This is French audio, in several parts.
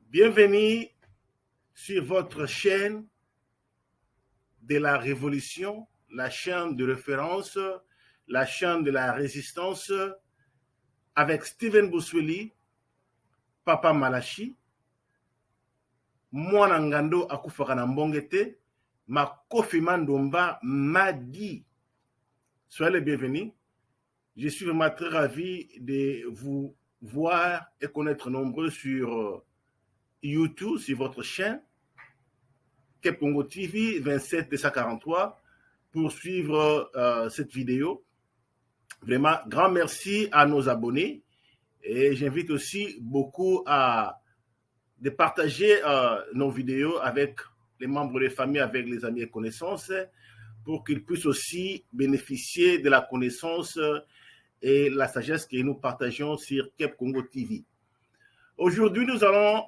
Bienvenue sur votre chaîne de la révolution, la chaîne de référence, la chaîne de la résistance, avec Steven Boswelli, Papa Malachi, Mwana Ngando Akufaka na Mbongete, Makofi Mandomba Madi. Soyez les bienvenus. Je suis vraiment très ravi de vous voir et connaître nombreux sur YouTube, sur votre chaîne, Kep Congo TV 27243, pour suivre cette vidéo. Vraiment, grand merci à nos abonnés. Et j'invite aussi beaucoup de partager nos vidéos avec les membres des familles, avec les amis et connaissances, pour qu'ils puissent aussi bénéficier de la connaissance et la sagesse que nous partageons sur Kep Congo TV. Aujourd'hui, nous allons,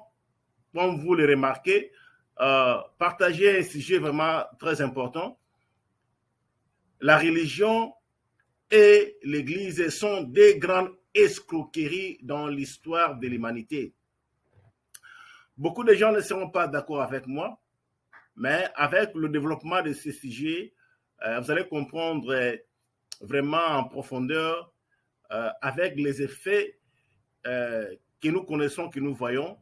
comme vous le remarquez, partager un sujet vraiment très important. La religion et l'Église sont des grandes escroqueries dans l'histoire de l'humanité. Beaucoup de gens ne seront pas d'accord avec moi, mais avec le développement de ce sujet, vous allez comprendre vraiment en profondeur avec les effets que nous connaissons, que nous voyons,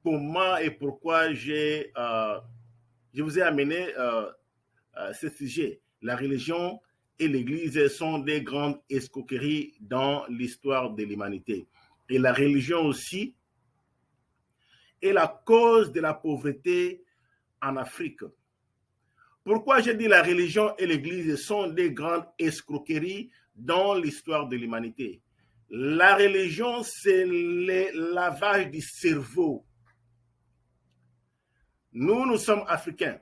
comment et pourquoi je vous ai amené ce sujet. La religion et l'Église sont des grandes escroqueries dans l'histoire de l'humanité. Et la religion aussi est la cause de la pauvreté en Afrique. Pourquoi je dis la religion et l'Église sont des grandes escroqueries dans l'histoire de l'humanité? La religion, c'est le lavage du cerveau. Nous sommes africains.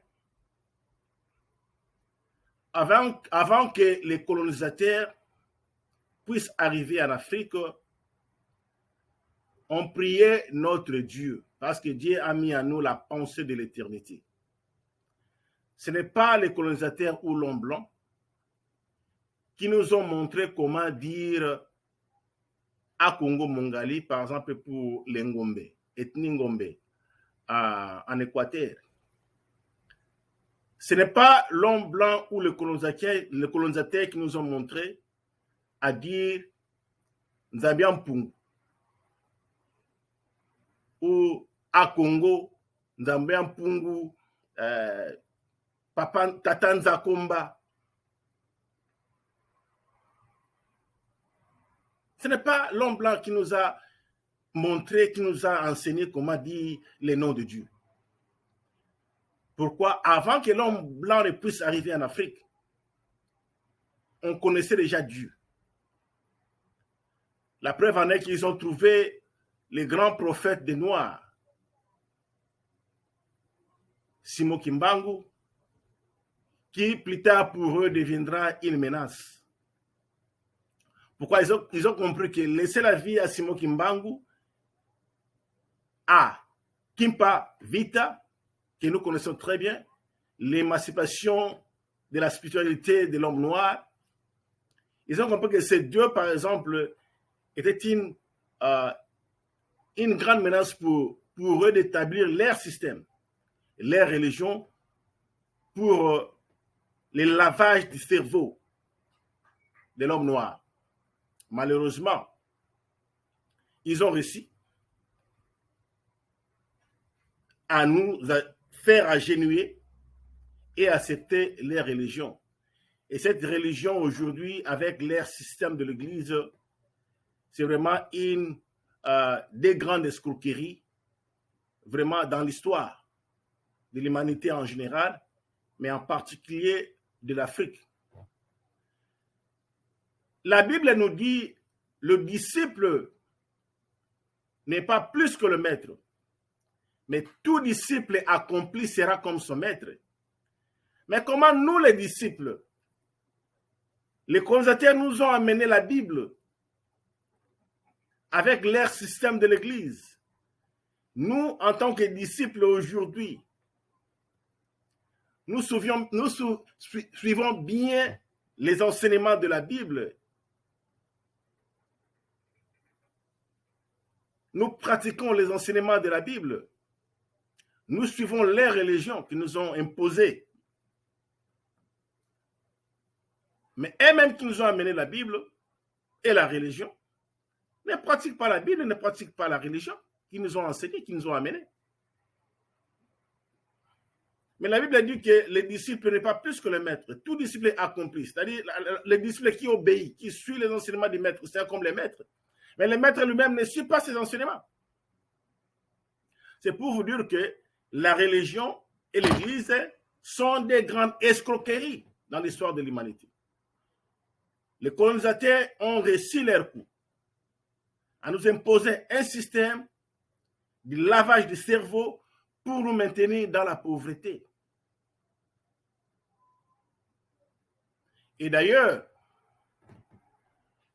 Avant que les colonisateurs puissent arriver en Afrique, on priait notre Dieu, parce que Dieu a mis en nous la pensée de l'éternité. Ce n'est pas les colonisateurs ou l'homme blanc qui nous ont montré comment dire à Congo Mongali, par exemple pour les Ngombe, ethnie Ngombe, en Équateur. Ce n'est pas l'homme blanc ou le colonisateur qui nous ont montré à dire Nzambian Pungu ou à Congo Nzambian Pungu, Papa Tatanza Komba. Ce n'est pas l'homme blanc qui nous a montré, qui nous a enseigné comment dire les noms de Dieu. Pourquoi? Avant que l'homme blanc ne puisse arriver en Afrique, on connaissait déjà Dieu. La preuve en est qu'ils ont trouvé les grands prophètes des Noirs, Simon Kimbangu, qui plus tard pour eux deviendra une menace. Pourquoi? Ils ont compris que laisser la vie à Simon Kimbangu, à Kimpa Vita, que nous connaissons très bien, l'émancipation de la spiritualité de l'homme noir. Ils ont compris que ces deux, par exemple, étaient une grande menace pour eux d'établir leur système, leur religion, pour le lavage du cerveau de l'homme noir. Malheureusement, ils ont réussi à nous faire agenouiller et accepter leur religion. Et cette religion aujourd'hui, avec leur système de l'Église, c'est vraiment une des grandes escroqueries, vraiment dans l'histoire de l'humanité en général, mais en particulier de l'Afrique. La Bible nous dit, le disciple n'est pas plus que le maître, mais tout disciple accompli sera comme son maître. Mais comment nous, les disciples, les colonisateurs nous ont amené la Bible avec leur système de l'Église. Nous, en tant que disciples aujourd'hui, nous suivons bien les enseignements de la Bible. Nous pratiquons les enseignements de la Bible. Nous suivons les religions qui nous ont imposées. Mais eux-mêmes qui nous ont amené la Bible et la religion ne pratiquent pas la Bible, ne pratiquent pas la religion qui nous ont enseigné, qui nous ont amenés. Mais la Bible dit que les disciples n'est pas plus que le maître. Tout disciple est accompli. C'est-à-dire les disciples qui obéissent, qui suivent les enseignements du maître, c'est comme les maîtres. Mais le maître lui-même ne suit pas ses enseignements. C'est pour vous dire que la religion et l'Église sont des grandes escroqueries dans l'histoire de l'humanité. Les colonisateurs ont réussi leur coup à nous imposer un système de lavage du cerveau pour nous maintenir dans la pauvreté. Et d'ailleurs,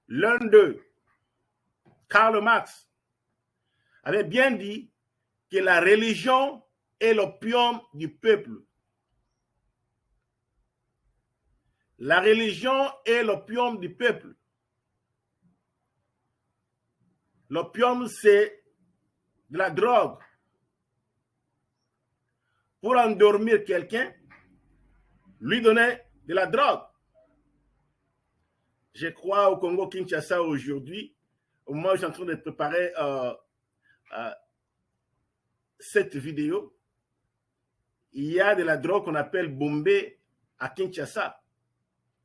l'un d'eux, Karl Marx, avait bien dit que la religion est l'opium du peuple. La religion est l'opium du peuple. L'opium, c'est de la drogue. Pour endormir quelqu'un, lui donner de la drogue. Je crois au Congo-Kinshasa aujourd'hui, au moment où je suis en train de préparer cette vidéo, il y a de la drogue qu'on appelle Bombé à Kinshasa.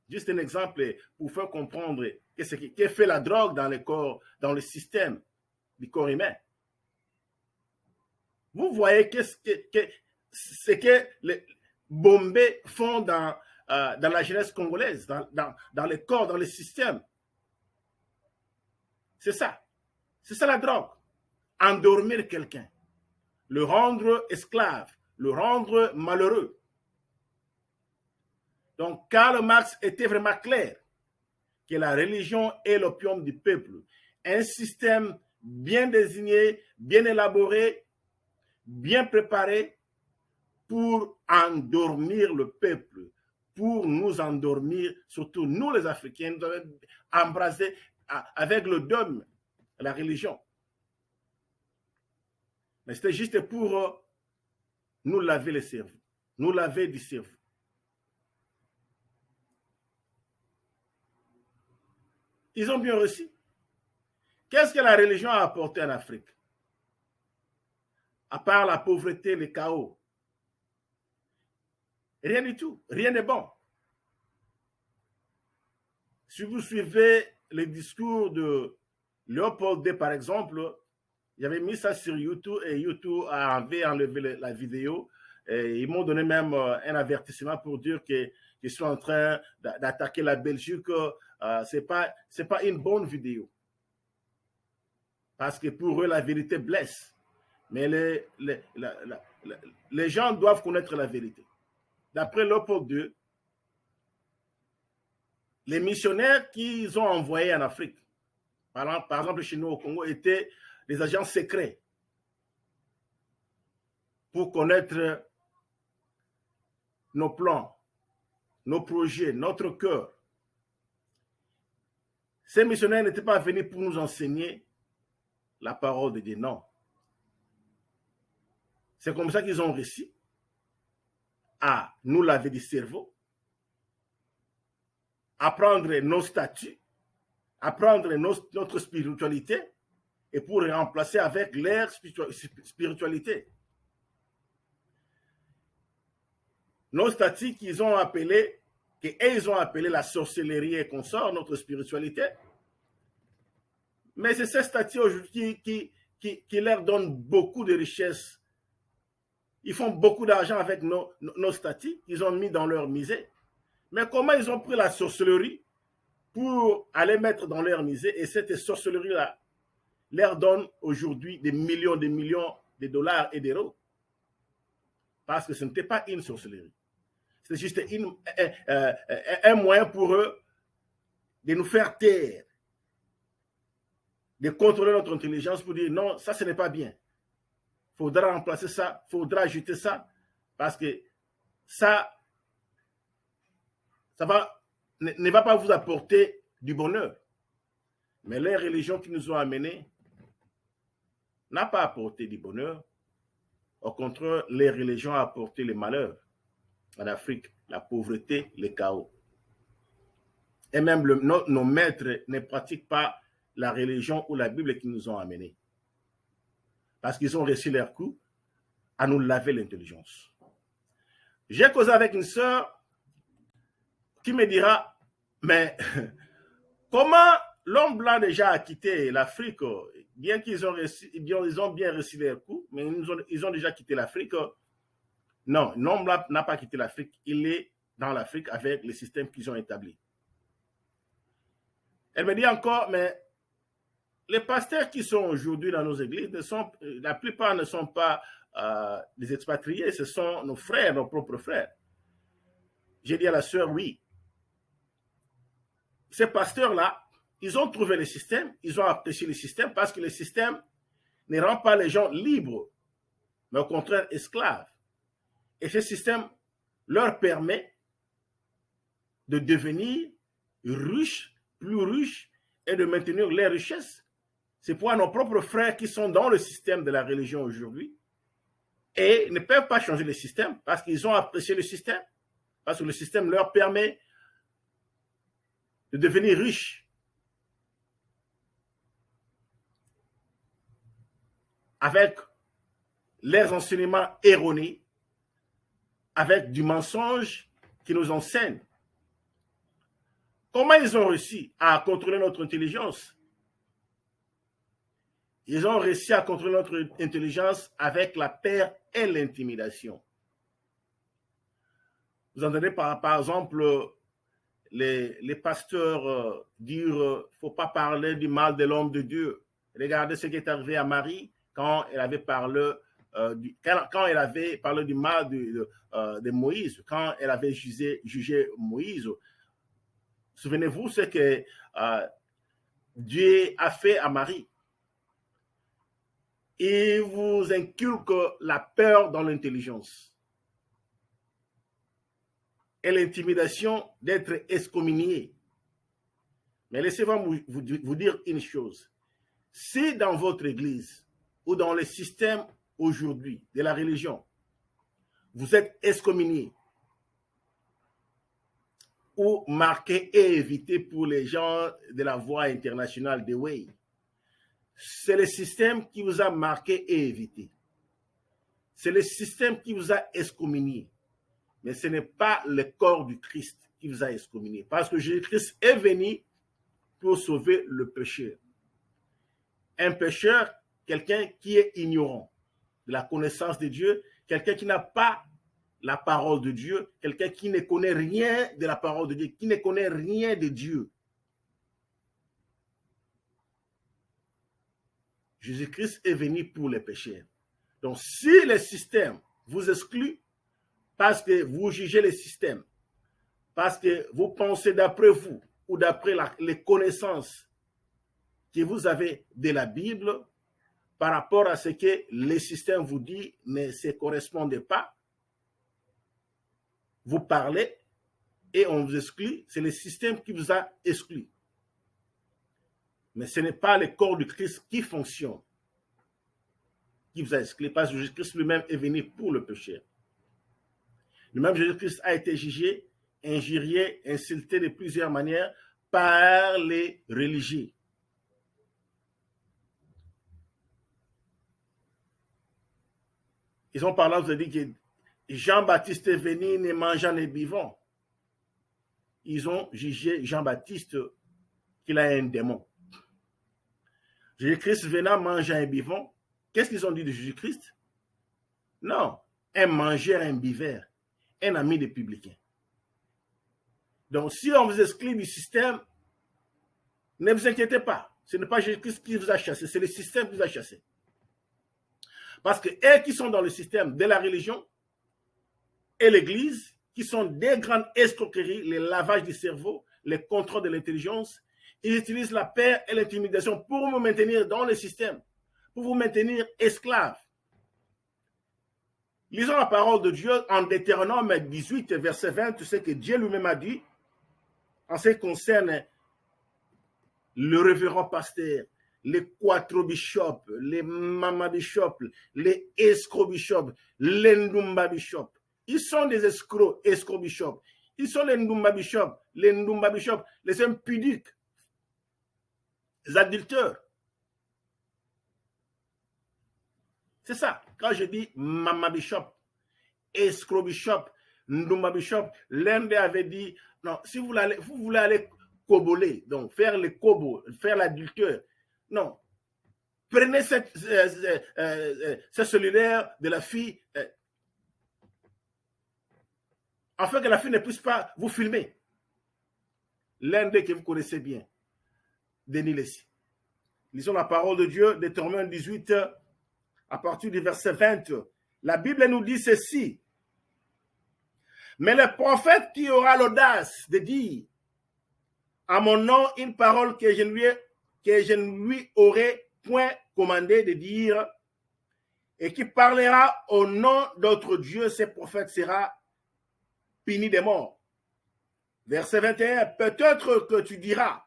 Juste un exemple pour faire comprendre qu'est-ce que fait la drogue dans le corps, dans le système du corps humain. Vous voyez ce que les Bombés font dans la jeunesse congolaise, dans les corps, dans le système. C'est ça. C'est ça la drogue. Endormir quelqu'un. Le rendre esclave. Le rendre malheureux. Donc, Karl Marx était vraiment clair que la religion est l'opium du peuple. Un système bien désigné, bien élaboré, bien préparé pour endormir le peuple, pour nous endormir, surtout nous les Africains, nous avons embrasé avec le dogme la religion. Mais c'était juste pour nous laver le cerveau, nous laver du cerveau. Ils ont bien reçu. Qu'est-ce que la religion a apporté en Afrique? À part la pauvreté, le chaos. Rien du tout. Rien n'est bon. Si vous suivez les discours de Léopold II, par exemple, j'avais mis ça sur YouTube et YouTube avait enlevé la vidéo. Et ils m'ont donné même un avertissement pour dire qu'ils sont en train d'attaquer la Belgique. Ce n'est pas une bonne vidéo. Parce que pour eux, la vérité blesse. Mais les gens doivent connaître la vérité. D'après Léopold II, les missionnaires qu'ils ont envoyés en Afrique, par exemple chez nous au Congo, étaient des agents secrets pour connaître nos plans, nos projets, notre cœur. Ces missionnaires n'étaient pas venus pour nous enseigner la parole de Dieu, non. C'est comme ça qu'ils ont réussi à nous laver du cerveau, à prendre nos statuts, à prendre notre spiritualité et pour remplacer avec leur spiritualité. Nos statuts qu'ils ont appelés, qu'ils ont appelé la sorcellerie et consort, notre spiritualité. Mais c'est ces statuts aujourd'hui qui leur donnent beaucoup de richesses. Ils font beaucoup d'argent avec nos statuts qu'ils ont mis dans leur musée. Mais comment ils ont pris la sorcellerie pour aller mettre dans leur musée et cette sorcellerie-là leur donne aujourd'hui des millions de dollars et d'euros. Parce que ce n'était pas une sorcellerie. C'était juste un moyen pour eux de nous faire taire, de contrôler notre intelligence pour dire non, ça ce n'est pas bien. Il faudra remplacer ça, il faudra ajouter ça, parce que ça ne va pas vous apporter du bonheur. Mais les religions qui nous ont amenés n'a pas apporté du bonheur. Au contraire, les religions ont apporté le malheur. En Afrique, la pauvreté, le chaos. Et même nos maîtres ne pratiquent pas la religion ou la Bible qui nous ont amenés. Parce qu'ils ont reçu leur coup à nous laver l'intelligence. J'ai causé avec une sœur qui me dira, mais comment l'homme blanc déjà a quitté l'Afrique, bien qu'ils ont bien reçu leur coup, mais ils ont déjà quitté l'Afrique. Non, l'homme blanc n'a pas quitté l'Afrique, il est dans l'Afrique avec les systèmes qu'ils ont établis. Elle me dit encore, mais les pasteurs qui sont aujourd'hui dans nos églises, la plupart ne sont pas des expatriés, ce sont nos frères, nos propres frères. J'ai dit à la sœur, oui. Ces pasteurs-là, ils ont trouvé le système, ils ont apprécié le système parce que le système ne rend pas les gens libres, mais au contraire esclaves. Et ce système leur permet de devenir riches, plus riches, et de maintenir les richesses. C'est pour nos propres frères qui sont dans le système de la religion aujourd'hui et ne peuvent pas changer le système parce qu'ils ont apprécié le système, parce que le système leur permet de devenir riches. Avec les enseignements erronés, avec du mensonge qui nous enseigne. Comment ils ont réussi à contrôler notre intelligence? Ils ont réussi à contrôler notre intelligence avec la peur et l'intimidation. Vous entendez par exemple les pasteurs dire qu'il ne faut pas parler du mal de l'homme de Dieu. Regardez ce qui est arrivé à Marie quand elle avait parlé du mal de Moïse, quand elle avait jugé Moïse. Souvenez-vous ce que Dieu a fait à Marie. Il vous inculque la peur dans l'intelligence et l'intimidation d'être excommunié. Mais laissez-moi vous dire une chose. Si dans votre église ou dans le système aujourd'hui de la religion, vous êtes excommunié ou marqué et évité pour les gens de la voie internationale de Way, c'est le système qui vous a marqué et évité. C'est le système qui vous a excommunié. Mais ce n'est pas le corps du Christ qui vous a excommunié. Parce que Jésus-Christ est venu pour sauver le pécheur. Un pécheur, quelqu'un qui est ignorant de la connaissance de Dieu, quelqu'un qui n'a pas la parole de Dieu, quelqu'un qui ne connaît rien de la parole de Dieu, qui ne connaît rien de Dieu. Jésus-Christ est venu pour les pécheurs. Donc, si le système vous exclut, parce que vous jugez le système, parce que vous pensez d'après vous ou d'après les connaissances que vous avez de la Bible par rapport à ce que le système vous dit ne se correspondait pas, vous parlez et on vous exclut, c'est le système qui vous a exclu. Mais ce n'est pas le corps du Christ qui fonctionne, qui vous a exclu, parce que Jésus-Christ lui-même est venu pour le péché. Le même Jésus-Christ a été jugé, injurié, insulté de plusieurs manières par les religieux. Ils ont parlé, vous avez dit que Jean-Baptiste est venu ne mangeant ne buvant. Ils ont jugé Jean-Baptiste qu'il a un démon. Jésus-Christ venant mangeant et buvant, qu'est-ce qu'ils ont dit de Jésus-Christ? Non, un mangeur, un buveur, un ami des publicains. Donc, si on vous exclut du système, ne vous inquiétez pas. Ce n'est pas Jésus-Christ qui vous a chassé, c'est le système qui vous a chassé. Parce que eux qui sont dans le système de la religion et l'Église, qui sont des grandes escroqueries, les lavages du cerveau, les contrôles de l'intelligence, ils utilisent la peur et l'intimidation pour vous maintenir dans le système, pour vous maintenir esclaves. Lisons la parole de Dieu en Deutéronome 18, verset 20, tu sais que Dieu lui-même a dit, en ce qui concerne le révérend pasteur, les quattro-bishops, les mama-bishops, les escrocs-bishops, les ndumba-bishops. Ils sont des escrocs, escrocs-bishops. Ils sont les ndumba-bishops, les impudiques, les adulteurs. C'est ça. Quand je dis mama-bishop, escroc-bishop, ndumba-bishop, l'un avait dit, non, si vous voulez aller coboler, donc faire le cobo, faire l'adultère, non. Prenez cette cellulaire de la fille, afin que la fille ne puisse pas vous filmer. L'un d'eux que vous connaissez bien, Denis Lessi. Lisons la parole de Dieu, Deutéronome 18, à partir du verset 20. La Bible nous dit ceci. Mais le prophète qui aura l'audace de dire à mon nom une parole que je ne lui aurai point commandé de dire et qui parlera au nom d'autres dieux, ce prophète sera puni de mort. Verset 21, peut-être que tu diras,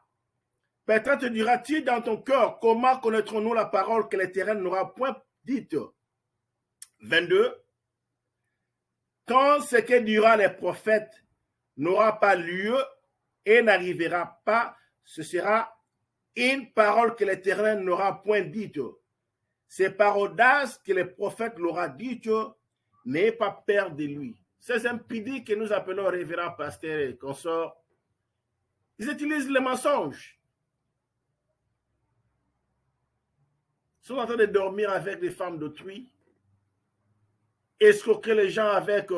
peut-être diras-tu dans ton cœur, comment connaîtrons-nous la parole que l'Éternel n'aura point dite. 22, quand ce que dira les prophètes n'aura pas lieu et n'arrivera pas, ce sera une parole que l'Éternel n'aura point dite. C'est par audace que les prophètes l'aura dite, n'ayez pas peur de lui. Ces impudiques que nous appelons révérends pasteurs et consorts, ils utilisent les mensonges. Ils sont en train de dormir avec les femmes d'autrui, escroquer les gens avec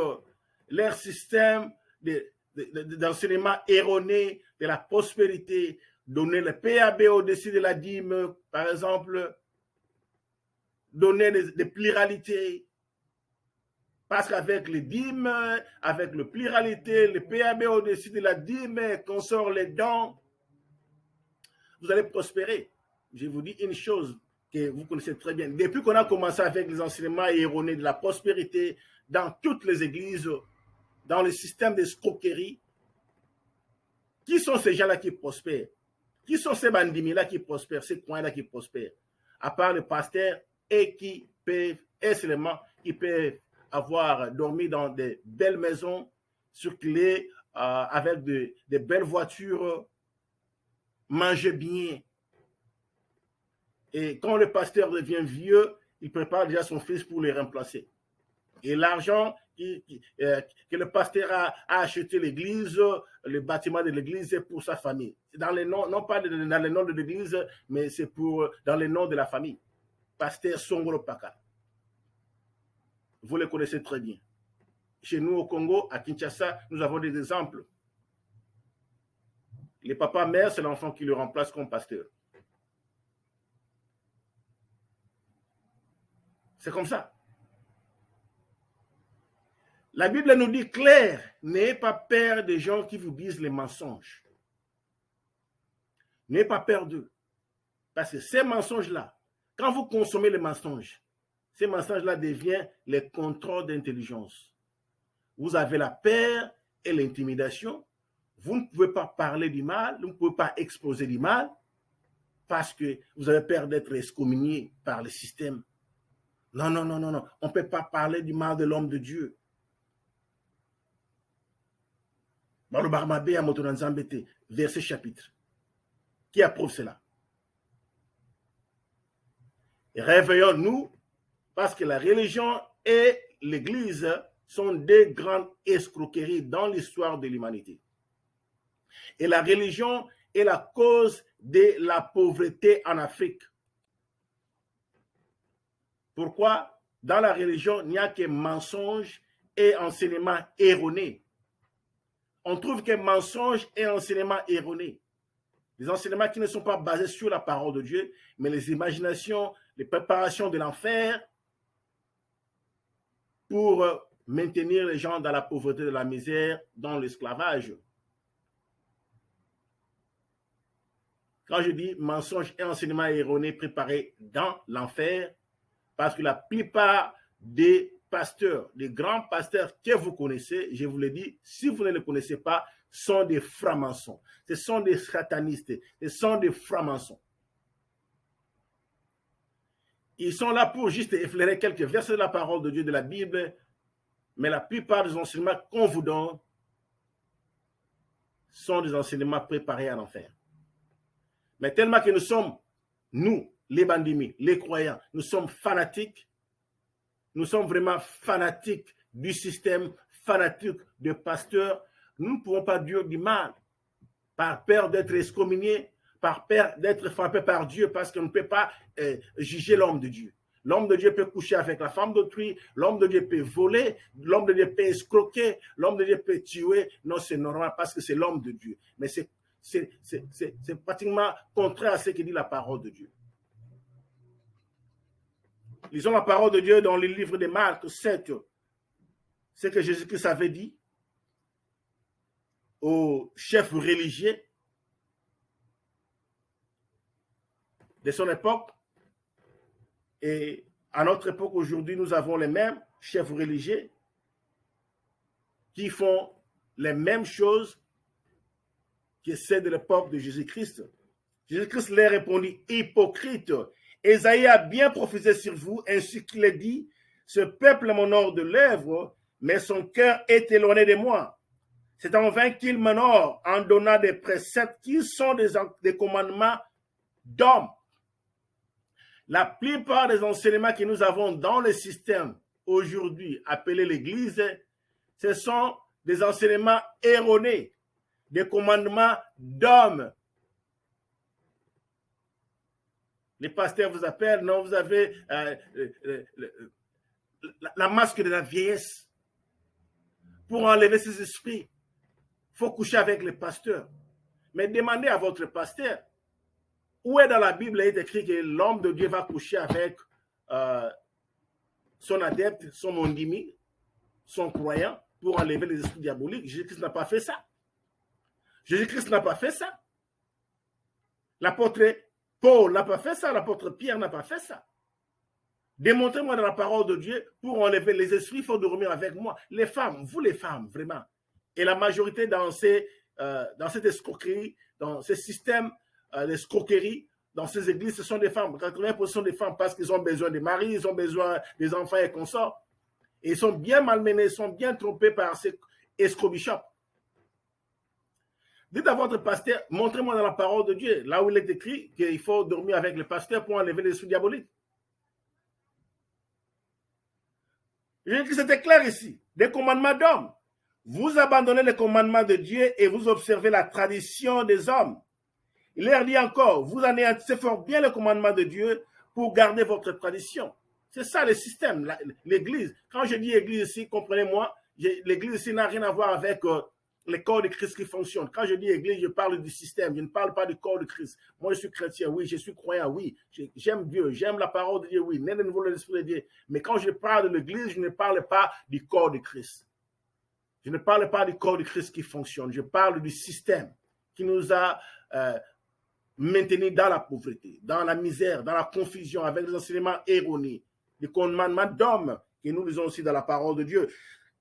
leur système d'enseignement erroné de la prospérité, donner le PAB au-dessus de la dîme, par exemple, donner des pluralités. Parce qu'avec les dîmes, avec le pluralité, le PAB au-dessus de la dîme, qu'on sort les dons, vous allez prospérer. Je vous dis une chose que vous connaissez très bien. Depuis qu'on a commencé avec les enseignements erronés de la prospérité dans toutes les églises, dans le système d'escroquerie, qui sont ces gens-là qui prospèrent? Qui sont ces bandits-là qui prospèrent, ces coins-là qui prospèrent? À part les pasteurs et qui peuvent, et seulement, qui peuvent avoir dormi dans des belles maisons, circuler avec des belles voitures, manger bien. Et quand le pasteur devient vieux, il prépare déjà son fils pour le remplacer. Et l'argent que le pasteur a acheté l'église, le bâtiment de l'église, c'est pour sa famille. Dans les noms, non pas dans les noms de l'église, mais c'est dans les noms de la famille. Pasteur Songolo Paka. Vous le connaissez très bien. Chez nous au Congo, à Kinshasa, nous avons des exemples. Les papas-mères, c'est l'enfant qui le remplace comme pasteur. C'est comme ça. La Bible nous dit clair, n'ayez pas peur des gens qui vous disent les mensonges. N'ayez pas peur d'eux. Parce que ces mensonges-là, quand vous consommez les mensonges, ces mensonges-là deviennent les contrôles d'intelligence. Vous avez la peur et l'intimidation. Vous ne pouvez pas parler du mal, vous ne pouvez pas exposer du mal, parce que vous avez peur d'être excommunié par le système. Non, non, non, non, non. On ne peut pas parler du mal de l'homme de Dieu. Dans le Barmabé à Motonanzambete, verset chapitre. Qui approuve cela? Réveillons-nous, parce que la religion et l'Église sont des grandes escroqueries dans l'histoire de l'humanité. Et la religion est la cause de la pauvreté en Afrique. Pourquoi? Dans la religion, il n'y a que mensonges et enseignements erronés. On trouve que mensonges et enseignements erronés. Des enseignements qui ne sont pas basés sur la parole de Dieu, mais les imaginations, les préparations de l'enfer pour maintenir les gens dans la pauvreté, de la misère, dans l'esclavage. Quand je dis mensonges et enseignements erronés préparés dans l'enfer, parce que la plupart des pasteurs, des grands pasteurs que vous connaissez, je vous le dis, si vous ne les connaissez pas, sont des francs-maçons. Ce sont des satanistes, ce sont des francs-maçons. Ils sont là pour juste effleurer quelques versets de la parole de Dieu, de la Bible, mais la plupart des enseignements qu'on vous donne sont des enseignements préparés à l'enfer. Mais tellement que nous sommes, nous, les bandimi, les croyants, nous sommes fanatiques, nous sommes vraiment fanatiques du système, fanatiques de pasteurs, nous ne pouvons pas dire du mal par peur d'être excommuniés, par peur d'être frappé par Dieu, parce qu'on ne peut pas juger l'homme de Dieu. L'homme de Dieu peut coucher avec la femme d'autrui, l'homme de Dieu peut voler, l'homme de Dieu peut escroquer, l'homme de Dieu peut tuer. Non, c'est normal parce que c'est l'homme de Dieu. Mais c'est pratiquement contraire à ce que dit la parole de Dieu. Lisons la parole de Dieu dans le livre de Marc 7, ce que Jésus-Christ avait dit aux chefs religieux de son époque. Et à notre époque, aujourd'hui, nous avons les mêmes chefs religieux qui font les mêmes choses que celles de l'époque de Jésus-Christ. Jésus-Christ leur répondit, hypocrite, Ésaïe a bien prophétisé sur vous, ainsi qu'il est dit, ce peuple m'honore de lèvres, mais son cœur est éloigné de moi. C'est en vain qu'il m'honore en donnant des préceptes qui sont des commandements d'hommes. La plupart des enseignements que nous avons dans le système aujourd'hui appelé l'Église, ce sont des enseignements erronés, des commandements d'hommes. Les pasteurs vous appellent, non, vous avez la masque de la vieillesse. Pour enlever ces esprits, il faut coucher avec les pasteurs. Mais demandez à votre pasteur, où est dans la Bible il est écrit que l'homme de Dieu va coucher avec son adepte, son mondimi, son croyant, pour enlever les esprits diaboliques? Jésus-Christ n'a pas fait ça. Jésus-Christ n'a pas fait ça. L'apôtre Paul n'a pas fait ça. L'apôtre Pierre n'a pas fait ça. Démontrez-moi dans la parole de Dieu, pour enlever les esprits, il faut dormir avec moi. Les femmes, vous les femmes, vraiment. Et la majorité dans cette escroquerie, dans ce système d'escroquerie, dans ces églises, ce sont des femmes. 80% sont des femmes parce qu'ils ont besoin des maris, ils ont besoin des enfants et consorts. Et ils sont bien malmenés, ils sont bien trompés par ces escrocs-bishops. Dites à votre pasteur, montrez-moi dans la parole de Dieu, là où il est écrit qu'il faut dormir avec le pasteur pour enlever les esprits diaboliques. C'était clair ici. Des commandements d'hommes. Vous abandonnez les commandements de Dieu et vous observez la tradition des hommes. Il leur dit encore, vous anéantissez fort bien le commandement de Dieu pour garder votre tradition. C'est ça le système, l'église. Quand je dis église ici, comprenez-moi, l'église ici n'a rien à voir avec le corps de Christ qui fonctionne. Quand je dis église, je parle du système, je ne parle pas du corps de Christ. Moi, je suis chrétien, oui, je suis croyant, oui, j'aime Dieu, j'aime la parole de Dieu, oui, né de nouveau l'Esprit de Dieu. Mais quand je parle de l'église, je ne parle pas du corps de Christ. Je ne parle pas du corps de Christ qui fonctionne, je parle du système qui nous a maintenus dans la pauvreté, dans la misère, dans la confusion, avec des enseignements erronés, des commandements d'hommes que nous lisons aussi dans la parole de Dieu.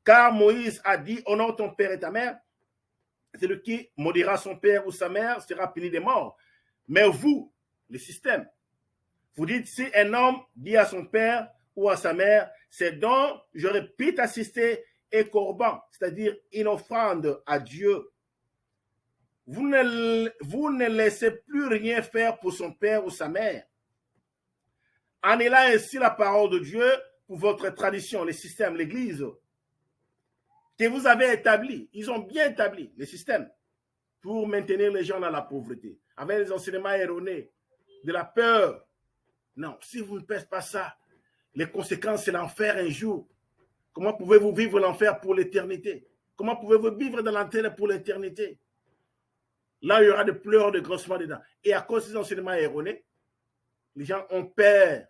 Car Moïse a dit, honore ton père et ta mère, celui qui maudira son père ou sa mère sera puni de mort. Mais vous, le système, vous dites, si un homme dit à son père ou à sa mère, c'est donc, je répète, assister et corban, c'est-à-dire une offrande à Dieu, vous ne laissez plus rien faire pour son père ou sa mère. En est là ainsi la parole de Dieu pour votre tradition, le système, l'église, que vous avez établi. Ils ont bien établi le système pour maintenir les gens dans la pauvreté, avec les enseignements erronés, de la peur. Non, si vous ne faites pas ça, les conséquences, c'est l'enfer un jour. Comment pouvez-vous vivre l'enfer pour l'éternité? Comment pouvez-vous vivre dans l'enfer pour l'éternité? Là, il y aura des pleurs, des grossements dedans. Et à cause des enseignements erronés, les gens ont peur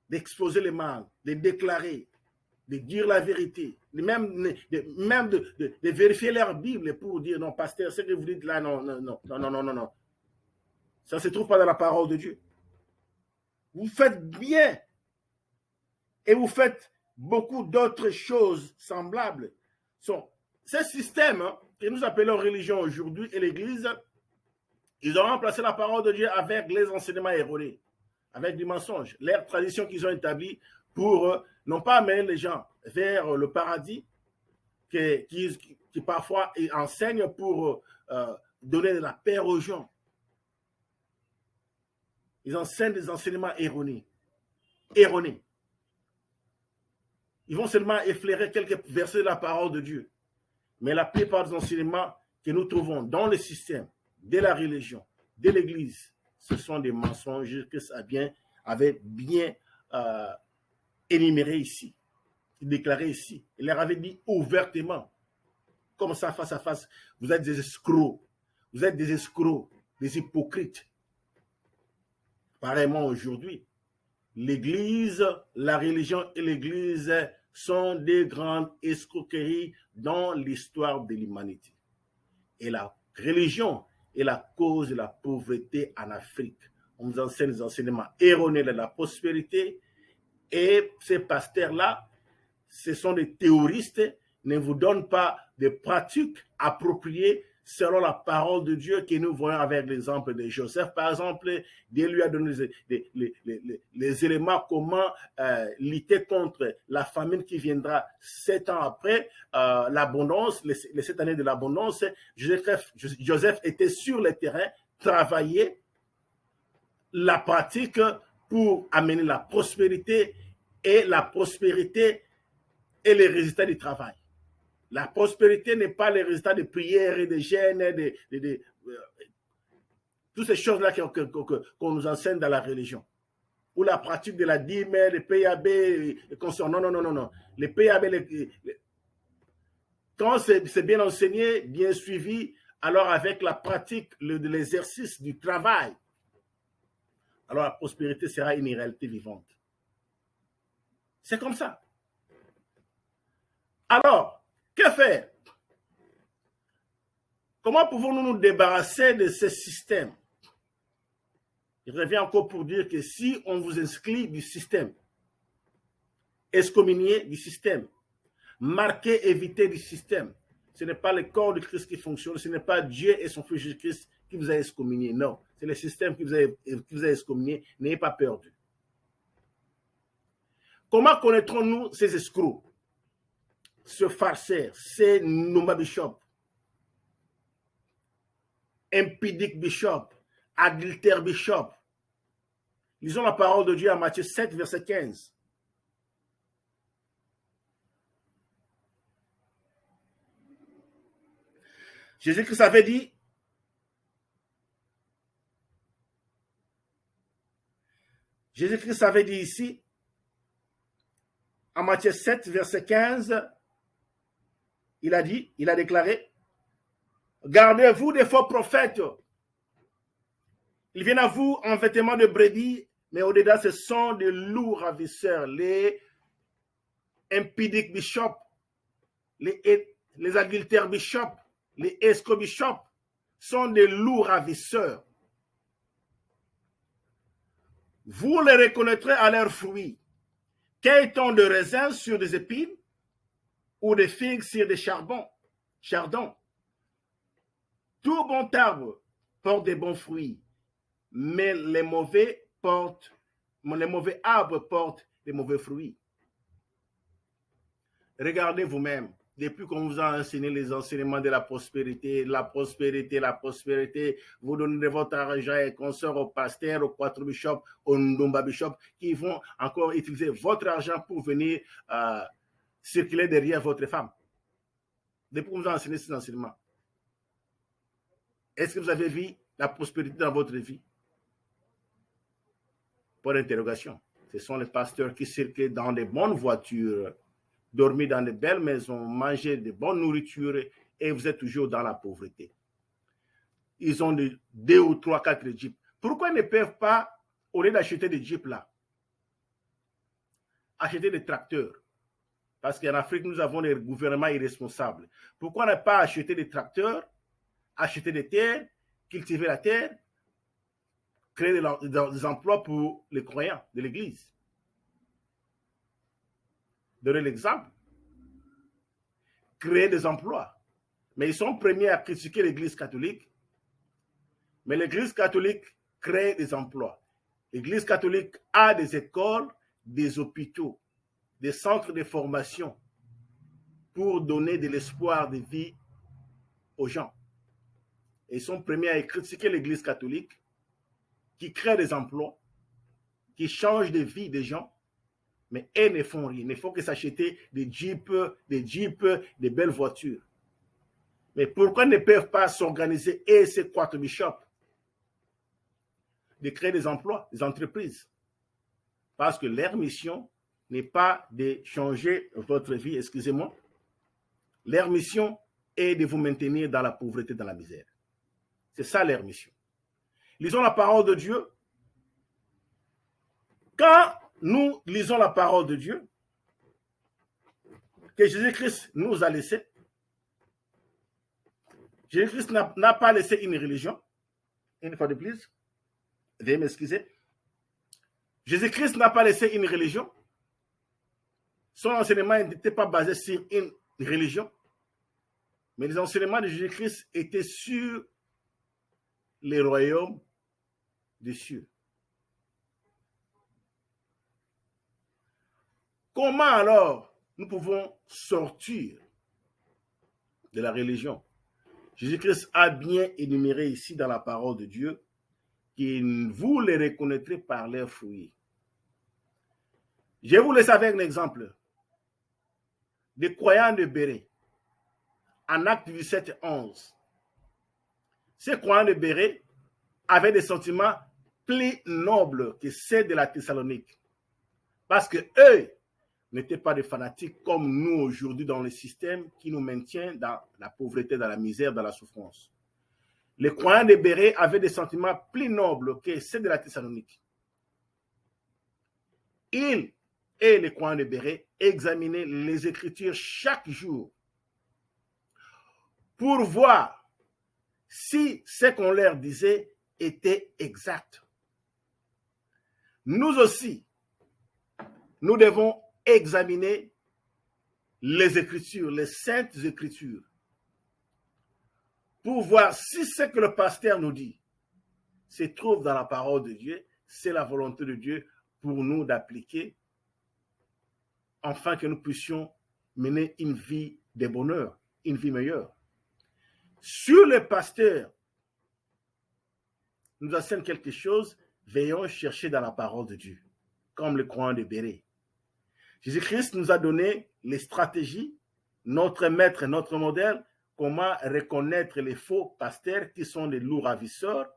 d'exposer le mal, de déclarer, de dire la vérité, même de vérifier leur Bible pour dire, non, pasteur, ce que vous dites là, non. Ça ne se trouve pas dans la parole de Dieu. Vous faites bien et vous faites beaucoup d'autres choses semblables. Ce système que nous appelons religion aujourd'hui et l'Église, ils ont remplacé la parole de Dieu avec les enseignements erronés, avec du mensonge. Leur tradition qu'ils ont établie pour non pas amener les gens vers le paradis, qui parfois enseignent pour donner de la paix aux gens. Ils enseignent des enseignements erronés. Ils vont seulement effleurer quelques versets de la parole de Dieu. Mais la plupart des enseignements que nous trouvons dans le système de la religion, de l'Église, ce sont des mensonges que Sabien avait bien énumérés ici, déclarés ici. Il leur avait dit ouvertement, comme ça, face à face, vous êtes des escrocs, des hypocrites. Pareillement aujourd'hui, l'Église, la religion et l'Église sont des grandes escroqueries dans l'histoire de l'humanité. Et la religion est la cause de la pauvreté en Afrique. On nous enseigne des enseignements erronés de la prospérité et ces pasteurs-là, ce sont des théoristes, ne vous donnent pas de pratiques appropriées selon la parole de Dieu que nous voyons avec l'exemple de Joseph. Par exemple, Dieu lui a donné les éléments comment lutter contre la famine qui viendra 7 ans après l'abondance, les 7 années de l'abondance. Joseph était sur le terrain, travaillait la pratique pour amener la prospérité et les résultats du travail. La prospérité n'est pas le résultat de prières et de jeûnes, toutes ces choses-là qu'on nous enseigne dans la religion. Ou la pratique de la dîme, les PAB, les consorts. Non. Les PAB, quand c'est bien enseigné, bien suivi, alors avec la pratique de l'exercice du travail, alors la prospérité sera une réalité vivante. C'est comme ça. Alors, que faire? Comment pouvons-nous nous débarrasser de ce système? Je reviens encore pour dire que si on vous inscrit du système, excommunié du système, marqué, évité du système, ce n'est pas le corps de Christ qui fonctionne, ce n'est pas Dieu et son Fils Jésus-Christ qui vous a excommunié, non. C'est le système qui vous a excommunié, n'ayez pas peur d'eux. Comment connaîtrons-nous ces escrocs, ce farceur, ces Nouma Bishop, impudique Bishop, adultère Bishop? Lisons la parole de Dieu à Matthieu 7, verset 15. Jésus-Christ avait dit, ici, en Matthieu 7, verset 15, il a déclaré, gardez-vous des faux prophètes. Ils viennent à vous en vêtements de brebis, mais au-dedans, ce sont des loups ravisseurs, les impudiques bishops, les adultères bishops, les escobishops sont des loups ravisseurs. Vous les reconnaîtrez à leurs fruits. Qu'est-on de raisins sur des épines ou des figues sur des chardons? Tout bon arbre porte des bons fruits, mais les mauvais arbres portent des mauvais fruits. Regardez vous-même, depuis qu'on vous a enseigné les enseignements de la prospérité, vous donnez de votre argent et consorts aux pasteurs, aux 4 bishops, aux Ndumba bishops, qui vont encore utiliser votre argent pour venir circuler derrière votre femme. Depuis qu'on vous a enseigné ces enseignements, est-ce que vous avez vu la prospérité dans votre vie? Pour l'interrogation. Ce sont les pasteurs qui circulent dans des bonnes voitures, dormir dans de belles maisons, manger de bonnes nourritures et vous êtes toujours dans la pauvreté. Ils ont 2 ou 3, 4 jeeps. Pourquoi ils ne peuvent pas, au lieu d'acheter des jeeps là, acheter des tracteurs? Parce qu'en Afrique, nous avons des gouvernements irresponsables. Pourquoi ne pas acheter des tracteurs, acheter des terres, cultiver la terre, créer des emplois pour les croyants de l'Église? Donner l'exemple, créer des emplois. Mais ils sont premiers à critiquer l'Église catholique. Mais l'Église catholique crée des emplois. L'Église catholique a des écoles, des hôpitaux, des centres de formation pour donner de l'espoir de vie aux gens. Et ils sont premiers à critiquer l'Église catholique qui crée des emplois, qui change de vie des gens, mais elles ne font rien. Il ne faut que s'acheter des jeeps, des belles voitures. Mais pourquoi ne peuvent pas s'organiser et ces 4 bishops de créer des emplois, des entreprises? Parce que leur mission n'est pas de changer votre vie, excusez-moi. Leur mission est de vous maintenir dans la pauvreté, dans la misère. C'est ça leur mission. Lisons la parole de Dieu. Quand nous lisons la parole de Dieu, que Jésus-Christ nous a laissé, Jésus-Christ n'a pas laissé une religion, une fois de plus, veuillez m'excuser. Jésus-Christ n'a pas laissé une religion. Son enseignement n'était pas basé sur une religion, mais les enseignements de Jésus-Christ étaient sur les royaumes des cieux. Comment alors nous pouvons sortir de la religion? Jésus-Christ a bien énuméré ici dans la parole de Dieu que vous les reconnaîtrez par leurs fruits. Je vous laisse avec un exemple des croyants de Béret, en Actes 17, 11. Ces croyants de Béret avaient des sentiments plus nobles que ceux de la Thessalonique, parce que eux n'étaient pas des fanatiques comme nous aujourd'hui dans le système qui nous maintient dans la pauvreté, dans la misère, dans la souffrance. Les croyants de Béret avaient des sentiments plus nobles que ceux de la Thessalonique. Ils et les croyants de Béret examinaient les Écritures chaque jour pour voir si ce qu'on leur disait était exact. Nous aussi, nous devons examiner les Écritures, les saintes Écritures, pour voir si ce que le pasteur nous dit se trouve dans la parole de Dieu, c'est la volonté de Dieu pour nous d'appliquer, afin que nous puissions mener une vie de bonheur, une vie meilleure. Sur le pasteur nous enseigne quelque chose, veillons chercher dans la parole de Dieu, comme le croyant de Béret. Jésus-Christ nous a donné les stratégies, notre maître, notre modèle, comment reconnaître les faux pasteurs qui sont des loups ravisseurs.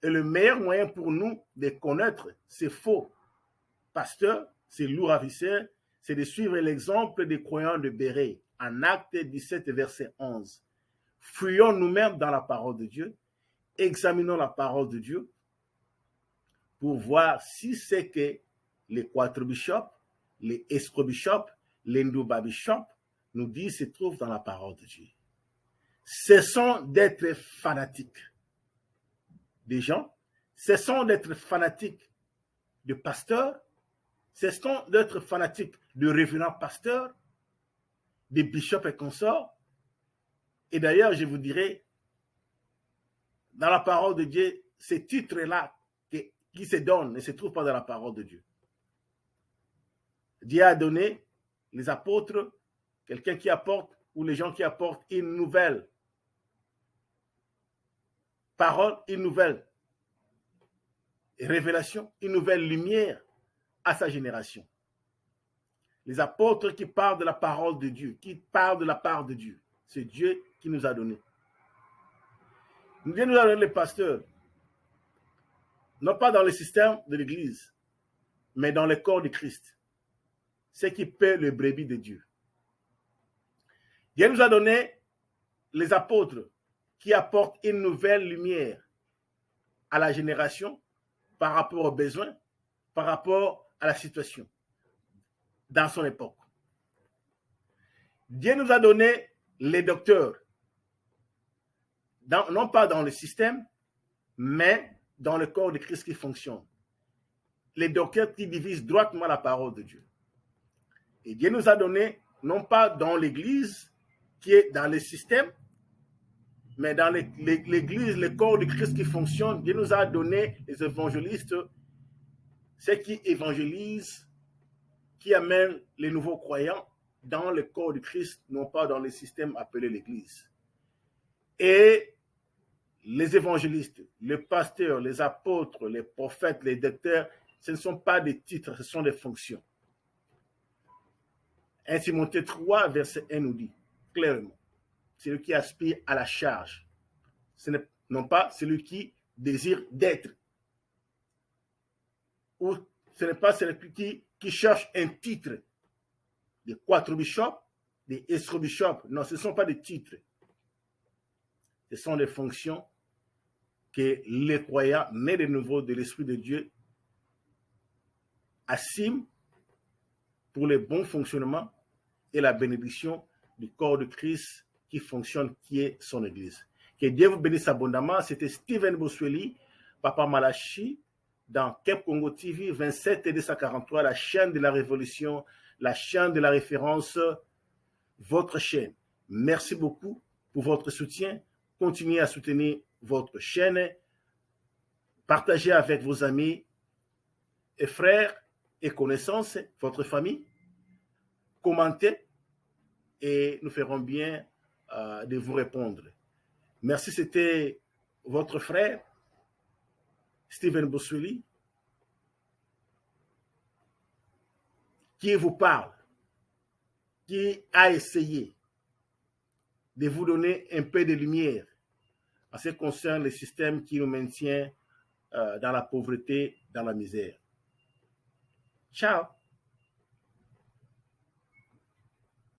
Et le meilleur moyen pour nous de connaître ces faux pasteurs, ces loups ravisseurs, c'est de suivre l'exemple des croyants de Béret en Actes 17, verset 11. Fouillons nous-mêmes dans la parole de Dieu, examinons la parole de Dieu pour voir si c'est que les 4 bishops, les escrocs-bishops, les ndouba-bishops nous disent se trouvent dans la parole de Dieu. Cessons d'être fanatiques des gens, cessons d'être fanatiques de pasteurs, cessons d'être fanatiques de révérends pasteurs, des bishops et consorts. Et d'ailleurs, je vous dirais, dans la parole de Dieu, ces titres-là qui se donnent ne se trouvent pas dans la parole de Dieu. Dieu a donné les apôtres, quelqu'un qui apporte, ou les gens qui apportent une nouvelle parole, une nouvelle révélation, une nouvelle lumière à sa génération. Les apôtres qui parlent de la parole de Dieu, qui parlent de la part de Dieu. C'est Dieu qui nous a donné. Dieu nous a donné les pasteurs, non pas dans le système de l'Église, mais dans le corps de Christ. C'est qui paie le brebis de Dieu. Dieu nous a donné les apôtres qui apportent une nouvelle lumière à la génération par rapport aux besoins, par rapport à la situation dans son époque. Dieu nous a donné les docteurs, non pas dans le système, mais dans le corps de Christ qui fonctionne. Les docteurs qui divisent droitement la parole de Dieu. Et Dieu nous a donné, non pas dans l'Église, qui est dans le système, Mais dans l'Église, le corps du Christ qui fonctionne, Dieu nous a donné les évangélistes, ceux qui évangélisent, qui amènent les nouveaux croyants dans le corps du Christ, non pas dans le système appelé l'Église. Et les évangélistes, les pasteurs, les apôtres, les prophètes, les docteurs, ce ne sont pas des titres, ce sont des fonctions. 1 Timothée 3, verset 1 nous dit clairement, celui qui aspire à la charge, ce n'est non pas celui qui désire d'être, ou ce n'est pas celui qui cherche un titre, des quatro-bishops, des estro-bishops. Non, ce ne sont pas des titres. Ce sont des fonctions que les croyants nés de nouveau de l'Esprit de Dieu assument pour le bon fonctionnement et la bénédiction du corps de Christ qui fonctionne, qui est son Église. Que Dieu vous bénisse abondamment. C'était Steven Bossueli, Papa Malachi, dans Cap Congo TV 27 et 243, la chaîne de la révolution, la chaîne de la référence, votre chaîne. Merci beaucoup pour votre soutien. Continuez à soutenir votre chaîne. Partagez avec vos amis et frères et connaissances, votre famille. Commentez et nous ferons bien de vous répondre. Merci, c'était votre frère Steven Bossueli qui vous parle, qui a essayé de vous donner un peu de lumière en ce qui concerne le système qui nous maintient dans la pauvreté, dans la misère. Ciao!